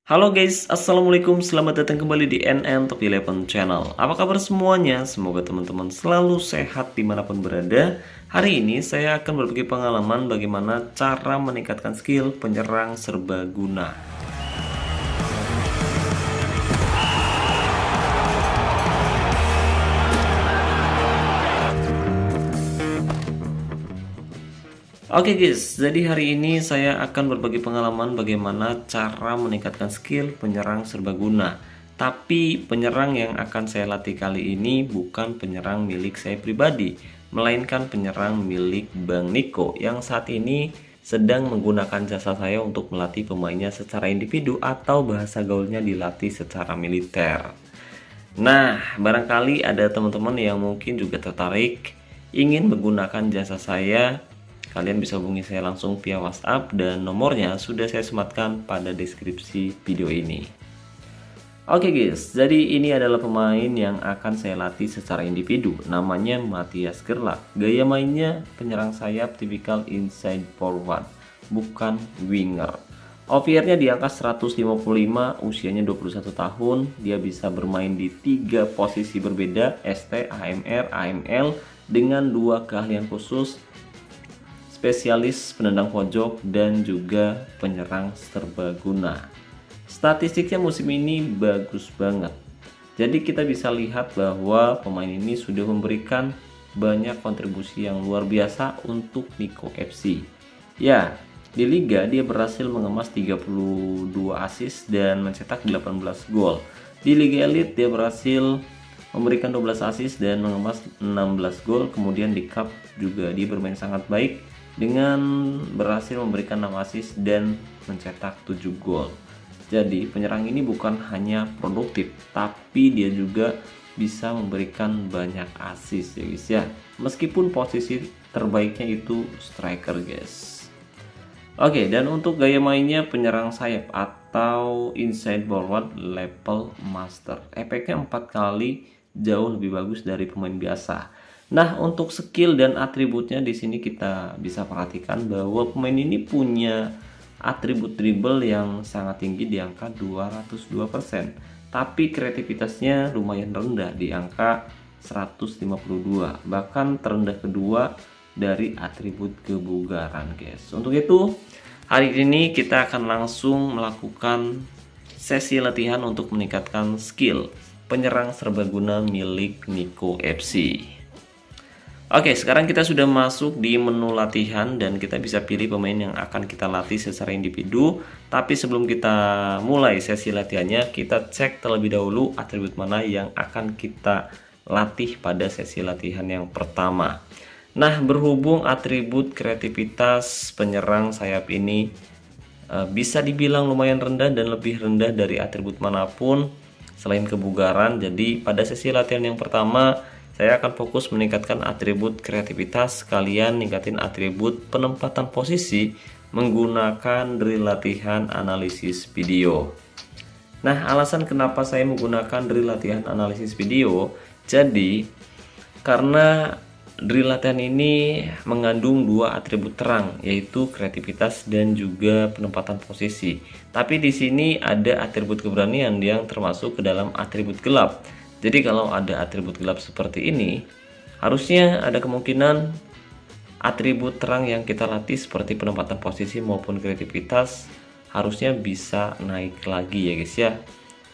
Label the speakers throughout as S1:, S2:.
S1: Halo guys, assalamualaikum, selamat datang kembali di NN Top 11 Channel. Apa kabar semuanya? Semoga teman-teman selalu sehat dimanapun berada. Hari ini saya akan berbagi pengalaman bagaimana cara meningkatkan skill penyerang serbaguna. Oke guys, jadi hari ini saya akan berbagi pengalaman bagaimana cara meningkatkan skill penyerang serbaguna. Tapi penyerang yang akan saya latih kali ini bukan penyerang milik saya pribadi, melainkan penyerang milik Bang Niko yang saat ini sedang menggunakan jasa saya untuk melatih pemainnya secara individu atau bahasa gaulnya dilatih secara militer. Nah, barangkali ada teman-teman yang mungkin juga tertarik ingin menggunakan jasa saya. Kalian bisa hubungi saya langsung via WhatsApp dan nomornya sudah saya sematkan pada deskripsi video ini. Oke guys, jadi ini adalah pemain yang akan saya latih secara individu. Namanya Matthias Gerlach. Gaya mainnya penyerang sayap tipikal inside forward, bukan winger. OVR-nya di angka 155, usianya 21 tahun. Dia bisa bermain di 3 posisi berbeda, ST, AMR, AML, dengan 2 keahlian khusus, spesialis penendang pojok dan juga penyerang serbaguna. Statistiknya musim ini bagus banget. Jadi kita bisa lihat bahwa pemain ini sudah memberikan banyak kontribusi yang luar biasa untuk Niko FC. Ya, di liga dia berhasil mengemas 32 assist dan mencetak 18 gol. Di Liga Elite dia berhasil memberikan 12 assist dan mengemas 16 gol. Kemudian di Cup juga dia bermain sangat baik dengan berhasil memberikan 6 assist dan mencetak 7 gol. Jadi penyerang ini bukan hanya produktif, tapi dia juga bisa memberikan banyak assist ya guys ya. Meskipun posisi terbaiknya itu striker guys. Oke, dan untuk gaya mainnya penyerang sayap atau inside forward level master. Efeknya 4 kali jauh lebih bagus dari pemain biasa. Nah, untuk skill dan atributnya di sini kita bisa perhatikan bahwa pemain ini punya atribut dribble yang sangat tinggi di angka 202%. Tapi kreativitasnya lumayan rendah di angka 152, bahkan terendah kedua dari atribut kebugaran, guys. Untuk itu, hari ini kita akan langsung melakukan sesi latihan untuk meningkatkan skill penyerang serbaguna milik Niko FC. Oke, sekarang kita sudah masuk di menu latihan dan kita bisa pilih pemain yang akan kita latih secara individu. Tapi sebelum kita mulai sesi latihannya, kita cek terlebih dahulu atribut mana yang akan kita latih pada sesi latihan yang pertama. Nah, berhubung atribut kreativitas penyerang sayap ini bisa dibilang lumayan rendah dan lebih rendah dari atribut manapun selain kebugaran. Jadi pada sesi latihan yang pertama saya akan fokus meningkatkan atribut kreativitas, kalian ningkatin atribut penempatan posisi menggunakan drill latihan analisis video. Nah, alasan kenapa saya menggunakan drill latihan analisis video, jadi karena drill latihan ini mengandung 2 atribut terang, yaitu kreativitas dan juga penempatan posisi. Tapi di sini ada atribut keberanian yang termasuk ke dalam atribut gelap. Jadi kalau ada atribut gelap seperti ini, harusnya ada kemungkinan atribut terang yang kita latih seperti penempatan posisi maupun kreativitas harusnya bisa naik lagi ya guys ya.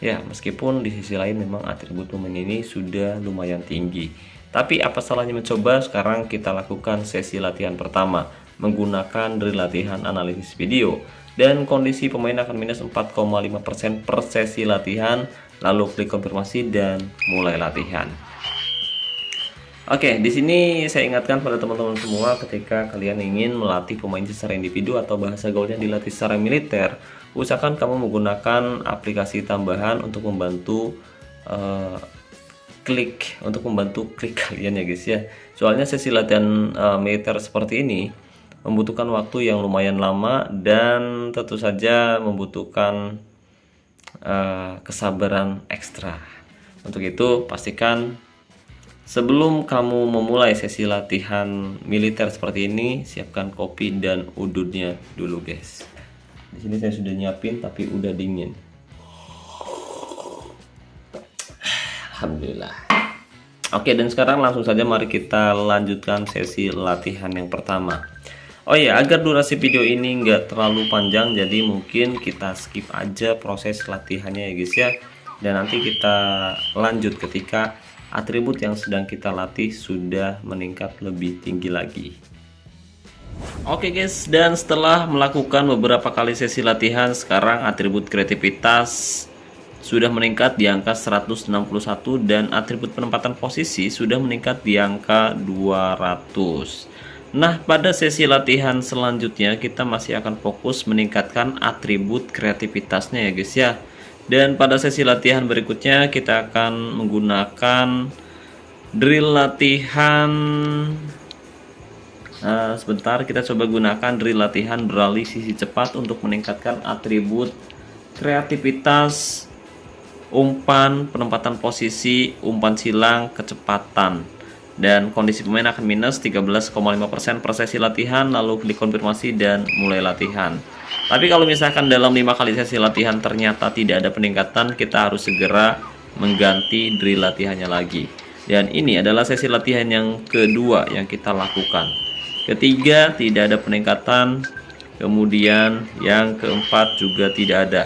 S1: Ya, meskipun di sisi lain memang atribut pemain ini sudah lumayan tinggi. Tapi apa salahnya mencoba? Sekarang kita lakukan sesi latihan pertama menggunakan drill latihan analisis video. Dan kondisi pemain akan minus 4,5% per sesi latihan. Lalu klik konfirmasi dan mulai latihan. Oke, di sini saya ingatkan pada teman-teman semua, ketika kalian ingin melatih pemain secara individu atau bahasa gaulnya dilatih secara militer, usahakan kamu menggunakan aplikasi tambahan untuk membantu klik kalian ya guys ya. Soalnya sesi latihan militer seperti ini membutuhkan waktu yang lumayan lama dan tentu saja membutuhkan kesabaran ekstra. Untuk itu pastikan sebelum kamu memulai sesi latihan militer seperti ini, siapkan kopi dan udutnya dulu guys. Di sini saya sudah nyiapin tapi udah dingin. Alhamdulillah. Oke, dan sekarang langsung saja mari kita lanjutkan sesi latihan yang pertama. Oh ya, agar durasi video ini nggak terlalu panjang, jadi mungkin kita skip aja proses latihannya ya guys ya. Dan nanti kita lanjut ketika atribut yang sedang kita latih sudah meningkat lebih tinggi lagi. Oke guys, dan setelah melakukan beberapa kali sesi latihan, sekarang atribut kreativitas sudah meningkat di angka 161 dan atribut penempatan posisi sudah meningkat di angka 200. Nah, pada sesi latihan selanjutnya kita masih akan fokus meningkatkan atribut kreativitasnya ya guys ya. Dan pada sesi latihan berikutnya kita akan menggunakan drill latihan. Sebentar, kita coba gunakan drill latihan beralih sisi cepat untuk meningkatkan atribut kreativitas, umpan, penempatan posisi, umpan silang, kecepatan. Dan kondisi pemain akan minus 13,5% per sesi latihan. Lalu klik konfirmasi dan mulai latihan. Tapi kalau misalkan dalam 5 kali sesi latihan ternyata tidak ada peningkatan, kita harus segera mengganti drill latihannya lagi. Dan ini adalah sesi latihan yang kedua yang kita lakukan. Ketiga tidak ada peningkatan, kemudian yang keempat juga tidak ada.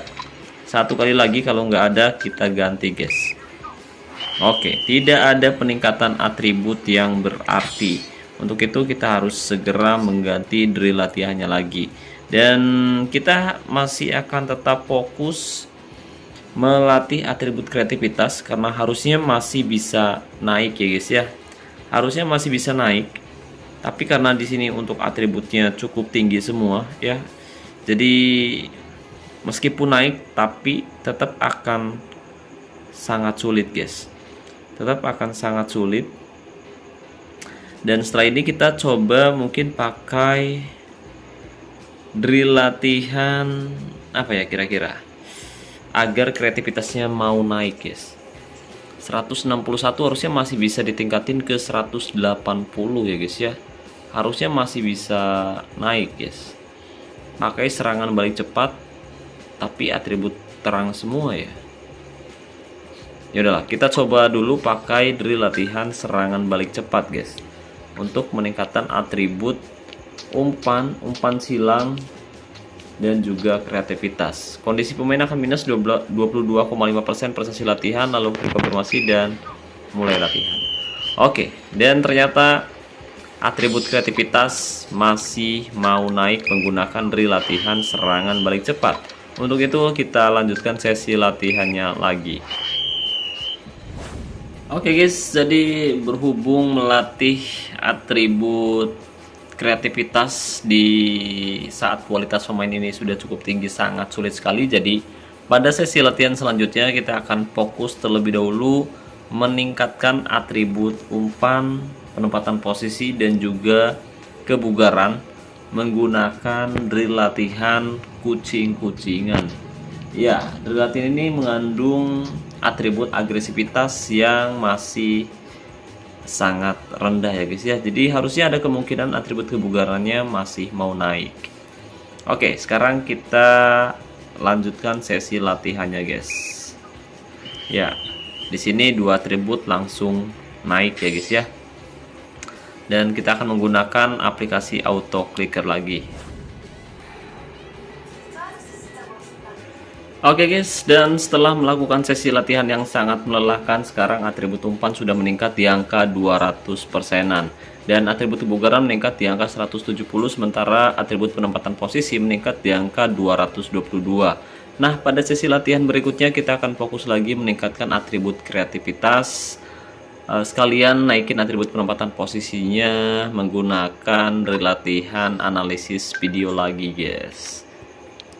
S1: Satu kali lagi kalau nggak ada kita ganti guys. Oke, tidak ada peningkatan atribut yang berarti. Untuk itu kita harus segera mengganti drill latihannya lagi. Dan kita masih akan tetap fokus melatih atribut kreativitas karena harusnya masih bisa naik ya guys ya. Harusnya masih bisa naik. Tapi karena di sini untuk atributnya cukup tinggi semua ya. Jadi meskipun naik tapi tetap akan sangat sulit guys. Tetap akan sangat sulit. Dan setelah ini kita coba mungkin pakai drill latihan apa ya kira-kira agar kreativitasnya mau naik guys. 161 harusnya masih bisa ditingkatin ke 180 ya guys ya. Harusnya masih bisa naik guys. Pakai serangan balik cepat tapi atribut terang semua ya. Ya udahlah, kita coba dulu pakai drill latihan serangan balik cepat guys. Untuk meningkatkan atribut umpan, umpan silang dan juga kreativitas. Kondisi pemain akan minus 22,5% per sesi latihan. Lalu klik konfirmasi dan mulai latihan. Oke, dan ternyata atribut kreativitas masih mau naik menggunakan drill latihan serangan balik cepat. Untuk itu kita lanjutkan sesi latihannya lagi. Oke guys, jadi berhubung melatih atribut kreativitas di saat kualitas pemain ini sudah cukup tinggi, sangat sulit sekali. Jadi pada sesi latihan selanjutnya kita akan fokus terlebih dahulu meningkatkan atribut umpan, penempatan posisi dan juga kebugaran menggunakan drill latihan kucing-kucingan. Ya, drill latihan ini mengandung atribut agresivitas yang masih sangat rendah ya guys ya. Jadi harusnya ada kemungkinan atribut kebugarannya masih mau naik. Oke, sekarang kita lanjutkan sesi latihannya guys. Ya, di sini dua atribut langsung naik ya guys ya. Dan kita akan menggunakan aplikasi auto clicker lagi. Oke guys, dan setelah melakukan sesi latihan yang sangat melelahkan, sekarang atribut umpan sudah meningkat di angka 200%-an. Dan atribut kebugaran meningkat di angka 170, sementara atribut penempatan posisi meningkat di angka 222. Nah, pada sesi latihan berikutnya kita akan fokus lagi meningkatkan atribut kreativitas. Sekalian naikin atribut penempatan posisinya menggunakan drill latihan analisis video lagi guys.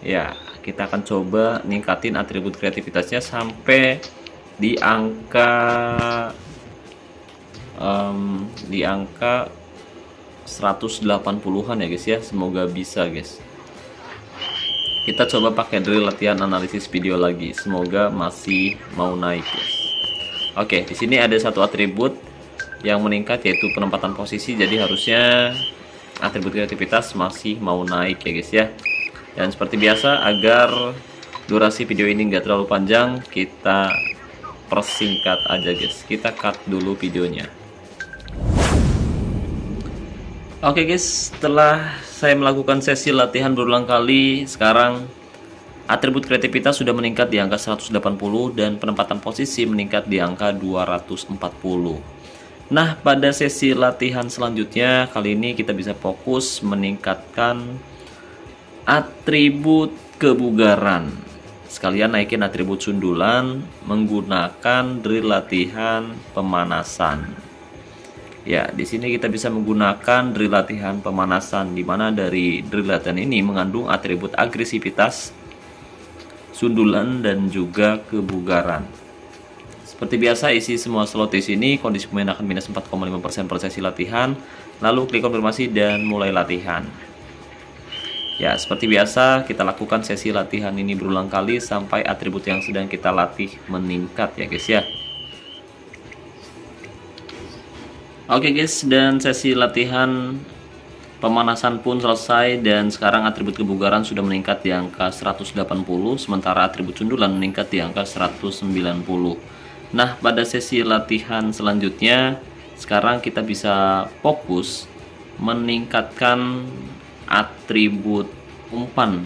S1: Ya, kita akan coba ningkatin atribut kreativitasnya sampai di angka 180-an ya guys ya. Semoga bisa guys. Kita coba pakai drill latihan analisis video lagi. Semoga masih mau naik guys. Oke, di sini ada satu atribut yang meningkat yaitu penempatan posisi. Jadi harusnya atribut kreativitas masih mau naik ya guys ya. Dan seperti biasa, agar durasi video ini enggak terlalu panjang, kita persingkat aja guys. Kita cut dulu videonya. Oke guys, setelah saya melakukan sesi latihan berulang kali, sekarang atribut kreativitas sudah meningkat di angka 180 dan penempatan posisi meningkat di angka 240. Nah, pada sesi latihan selanjutnya kali ini kita bisa fokus meningkatkan atribut kebugaran. Sekalian naikin atribut sundulan menggunakan drill latihan pemanasan. Ya, di sini kita bisa menggunakan drill latihan pemanasan, di mana dari drill latihan ini mengandung atribut agresivitas, sundulan, dan juga kebugaran. Seperti biasa, isi semua slot di sini. Kondisi pemain akan minus 4,5% per sesi latihan. Lalu klik konfirmasi dan mulai latihan. Ya, seperti biasa kita lakukan sesi latihan ini berulang kali sampai atribut yang sedang kita latih meningkat ya guys ya. Oke guys, dan sesi latihan pemanasan pun selesai dan sekarang atribut kebugaran sudah meningkat di angka 180, sementara atribut sundulan meningkat di angka 190. Nah, pada sesi latihan selanjutnya sekarang kita bisa fokus meningkatkan atribut umpan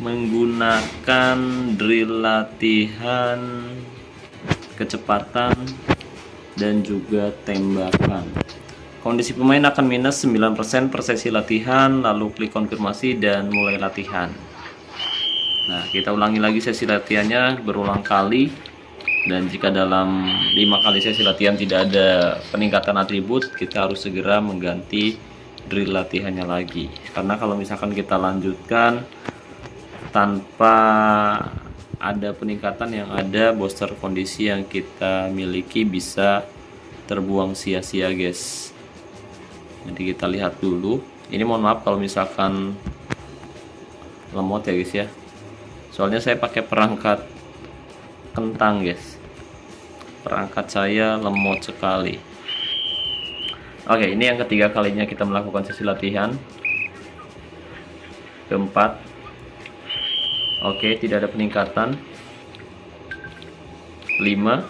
S1: menggunakan drill latihan kecepatan dan juga tembakan. Kondisi pemain akan minus 9% per sesi latihan, lalu klik konfirmasi dan mulai latihan. Nah, kita ulangi lagi sesi latihannya berulang kali, dan jika dalam 5 kali sesi latihan tidak ada peningkatan atribut, kita harus segera mengganti drill latihannya lagi. Karena kalau misalkan kita lanjutkan tanpa ada peningkatan yang ada, booster kondisi yang kita miliki bisa terbuang sia-sia guys. Jadi kita lihat dulu. Ini mohon maaf kalau misalkan lemot ya guys ya. Soalnya saya pakai perangkat kentang guys. Perangkat saya lemot sekali. Oke, ini yang ketiga kalinya kita melakukan sesi latihan. Keempat. Oke, tidak ada peningkatan. 5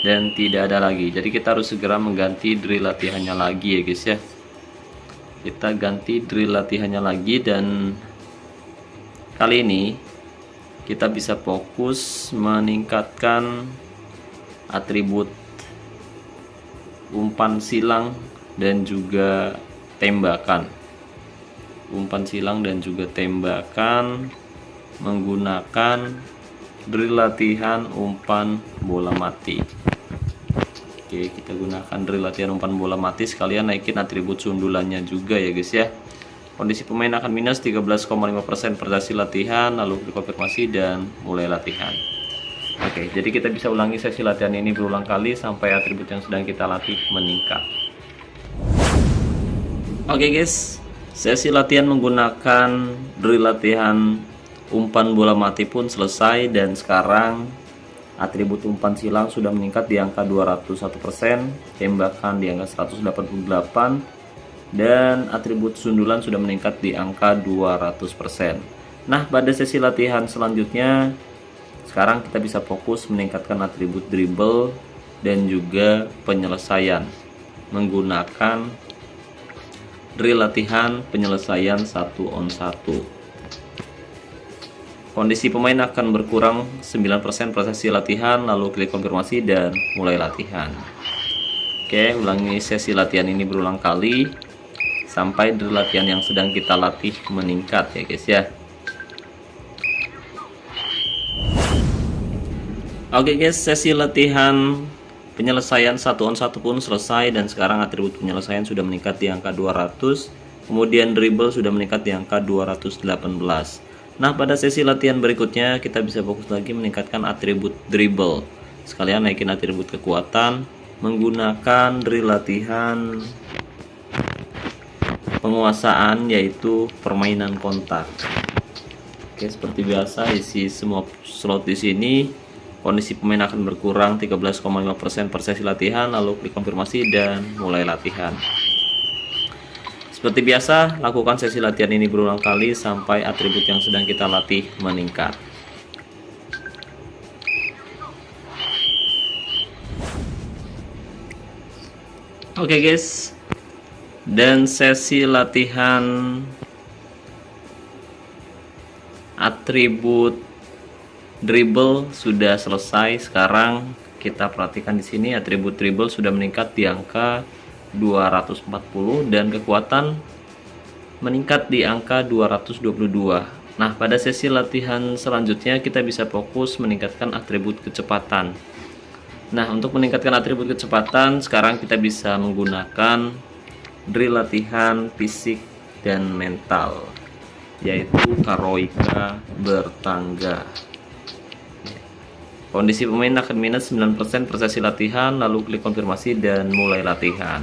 S1: dan tidak ada lagi. Jadi kita harus segera mengganti drill latihannya lagi ya guys ya. Kita ganti drill latihannya lagi dan kali ini kita bisa fokus meningkatkan atribut umpan silang dan juga tembakan. Umpan silang dan juga tembakan menggunakan drill latihan umpan bola mati. Oke, kita gunakan drill latihan umpan bola mati, sekalian naikin atribut sundulannya juga ya guys ya. Kondisi pemain akan minus 13,5% per sesi latihan, lalu dikonfirmasi dan mulai latihan. Oke, jadi kita bisa ulangi sesi latihan ini berulang kali sampai atribut yang sedang kita latih meningkat. Oke guys, sesi latihan menggunakan drill latihan umpan bola mati pun selesai dan sekarang atribut umpan silang sudah meningkat di angka 201%, tembakan di angka 188, dan atribut sundulan sudah meningkat di angka 200%. Nah, pada sesi latihan selanjutnya sekarang kita bisa fokus meningkatkan atribut dribble dan juga penyelesaian menggunakan drill latihan penyelesaian 1-on-1. Kondisi pemain akan berkurang 9% per sesi latihan, lalu klik konfirmasi dan mulai latihan. Oke, ulangi sesi latihan ini berulang kali sampai drill latihan yang sedang kita latih meningkat ya guys ya. Oke guys, sesi latihan penyelesaian 1-on-1 pun selesai dan sekarang atribut penyelesaian sudah meningkat di angka 200, kemudian dribble sudah meningkat di angka 218. Nah, pada sesi latihan berikutnya kita bisa fokus lagi meningkatkan atribut dribble. Sekalian naikin atribut kekuatan menggunakan drill latihan penguasaan, yaitu permainan kontak. Oke, seperti biasa isi semua slot di sini. Kondisi pemain akan berkurang 13,5% per sesi latihan, lalu klik konfirmasi dan mulai latihan. Seperti biasa, lakukan sesi latihan ini berulang kali sampai atribut yang sedang kita latih meningkat. Oke guys, dan sesi latihan atribut dribble sudah selesai. Sekarang kita perhatikan di sini atribut dribble sudah meningkat di angka 240 dan kekuatan meningkat di angka 222. Nah, pada sesi latihan selanjutnya kita bisa fokus meningkatkan atribut kecepatan. Nah, untuk meningkatkan atribut kecepatan sekarang kita bisa menggunakan drill latihan fisik dan mental, yaitu Karoika bertangga. Kondisi pemain akan minus 9% per sesi latihan, lalu klik konfirmasi dan mulai latihan.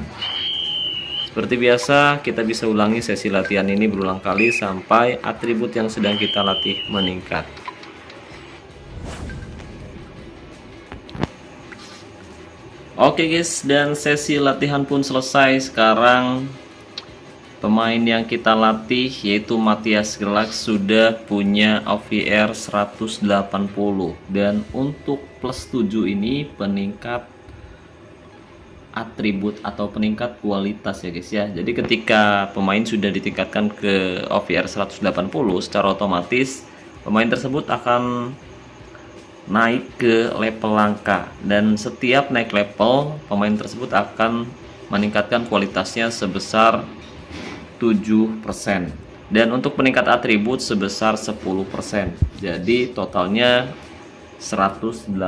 S1: Seperti biasa, kita bisa ulangi sesi latihan ini berulang kali sampai atribut yang sedang kita latih meningkat. Oke guys, dan sesi latihan pun selesai. Sekarang pemain yang kita latih yaitu Matthias Gelack sudah punya OVR 180, dan untuk plus 7 ini peningkat atribut atau peningkat kualitas ya guys ya. Jadi ketika pemain sudah ditingkatkan ke OVR 180, secara otomatis pemain tersebut akan naik ke level langka, dan setiap naik level pemain tersebut akan meningkatkan kualitasnya sebesar 7%, dan untuk peningkat atribut sebesar 10%. Jadi totalnya 187%.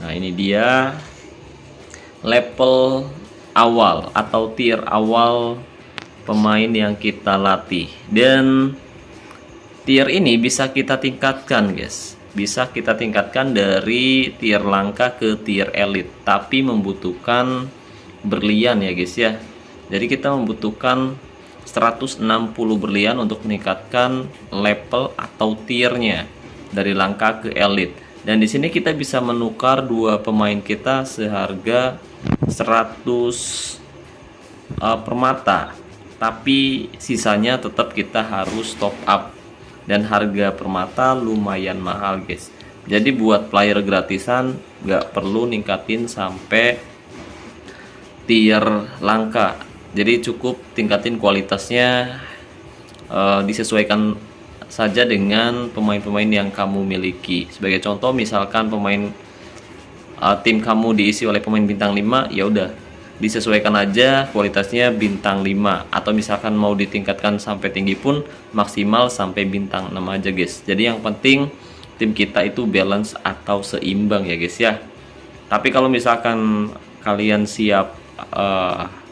S1: Nah, ini dia level awal atau tier awal pemain yang kita latih, dan tier ini bisa kita tingkatkan guys, bisa kita tingkatkan dari tier langka ke tier elit, tapi membutuhkan berlian ya guys ya. Jadi kita membutuhkan 160 berlian untuk meningkatkan level atau tiernya dari langka ke elit. Dan di sini kita bisa menukar dua pemain kita seharga 100 permata, tapi sisanya tetap kita harus top up. Dan harga permata lumayan mahal guys. Jadi buat player gratisan nggak perlu ningkatin sampai tier langka. Jadi cukup tingkatin kualitasnya, disesuaikan saja dengan pemain-pemain yang kamu miliki. Sebagai contoh, misalkan pemain tim kamu diisi oleh pemain bintang 5, ya udah disesuaikan aja kualitasnya bintang 5, atau misalkan mau ditingkatkan sampai tinggi pun maksimal sampai bintang 6 aja guys. Jadi yang penting tim kita itu balance atau seimbang ya guys ya. Tapi kalau misalkan kalian siap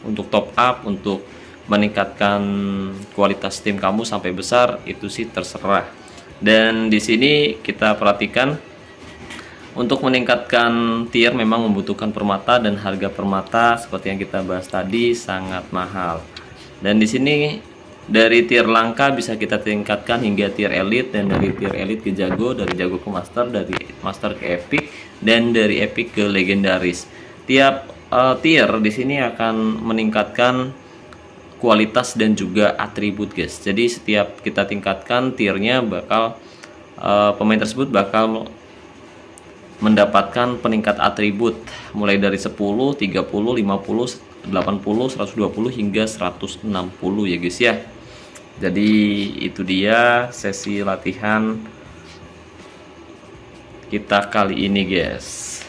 S1: untuk top up, untuk meningkatkan kualitas tim kamu sampai besar, itu sih terserah. Dan di sini kita perhatikan untuk meningkatkan tier memang membutuhkan permata, dan harga permata seperti yang kita bahas tadi sangat mahal. Dan di sini dari tier langka bisa kita tingkatkan hingga tier elit, dan dari tier elit ke jago, dari jago ke master, dari master ke epic, dan dari epic ke legendaris. Tiap tier di sini akan meningkatkan kualitas dan juga atribut guys. Jadi setiap kita tingkatkan tiernya, bakal pemain tersebut bakal mendapatkan peningkat atribut mulai dari 10, 30, 50, 80, 120 hingga 160 ya guys ya. Jadi itu dia sesi latihan kita kali ini guys.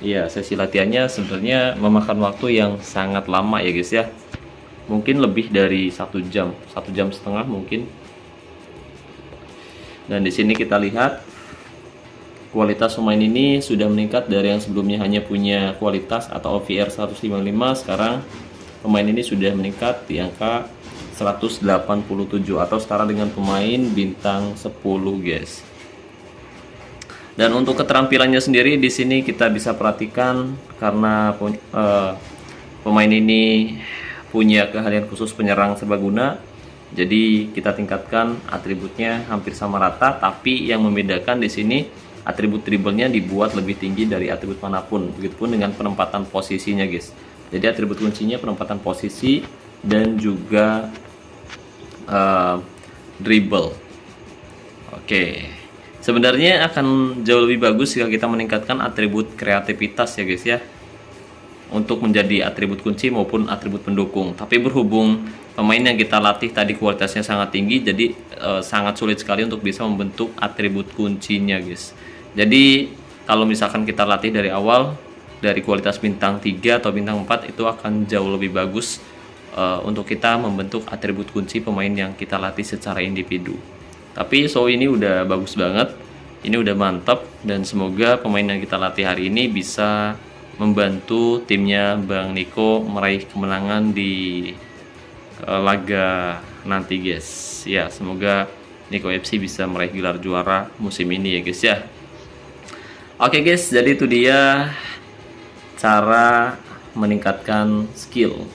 S1: Iya, sesi latihannya sebenarnya memakan waktu yang sangat lama ya guys ya. Mungkin lebih dari 1 jam, 1,5 jam mungkin. Dan di sini kita lihat kualitas pemain ini sudah meningkat dari yang sebelumnya hanya punya kualitas atau OVR 155, sekarang pemain ini sudah meningkat di angka 187 atau setara dengan pemain bintang 10 guys. Dan untuk keterampilannya sendiri di sini kita bisa perhatikan, karena pemain ini punya keahlian khusus penyerang serbaguna, jadi kita tingkatkan atributnya hampir sama rata, tapi yang membedakan di sini atribut dribblenya dibuat lebih tinggi dari atribut manapun. Begitupun dengan penempatan posisinya guys. Jadi atribut kuncinya penempatan posisi dan juga dribble. Oke, sebenarnya akan jauh lebih bagus jika kita meningkatkan atribut kreativitas ya guys ya. untuk menjadi atribut kunci maupun atribut pendukung. Tapi berhubung pemain yang kita latih tadi kualitasnya sangat tinggi, jadi sangat sulit sekali untuk bisa membentuk atribut kuncinya, guys. Jadi kalau misalkan kita latih dari awal dari kualitas bintang 3 atau bintang 4, itu akan jauh lebih bagus untuk kita membentuk atribut kunci pemain yang kita latih secara individu. Tapi ini udah bagus banget, ini udah mantap, dan semoga pemain yang kita latih hari ini bisa membantu timnya Bang Niko meraih kemenangan di laga nanti, guys. Ya, semoga Niko FC bisa meraih gelar juara musim ini ya, guys ya. Oke guys, jadi itu dia cara meningkatkan skill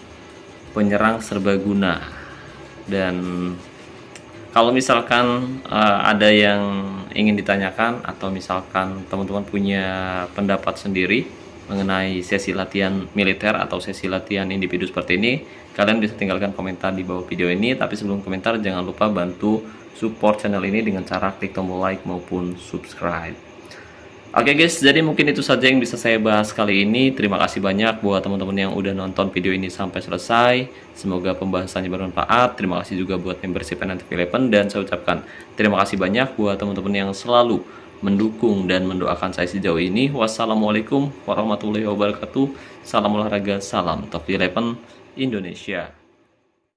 S1: penyerang serbaguna. Dan kalau misalkan ada yang ingin ditanyakan atau misalkan teman-teman punya pendapat sendiri mengenai sesi latihan militer atau sesi latihan individu seperti ini, kalian bisa tinggalkan komentar di bawah video ini. Tapi sebelum komentar, jangan lupa bantu support channel ini dengan cara klik tombol like maupun subscribe. Oke guys, jadi mungkin itu saja yang bisa saya bahas kali ini. Terima kasih banyak buat teman-teman yang udah nonton video ini sampai selesai. Semoga pembahasannya bermanfaat. Terima kasih juga buat membership NTV11, dan saya ucapkan terima kasih banyak buat teman-teman yang selalu mendukung dan mendoakan saya sejauh ini. Wassalamualaikum warahmatullahi wabarakatuh. Salam olahraga, salam Top 11 Indonesia.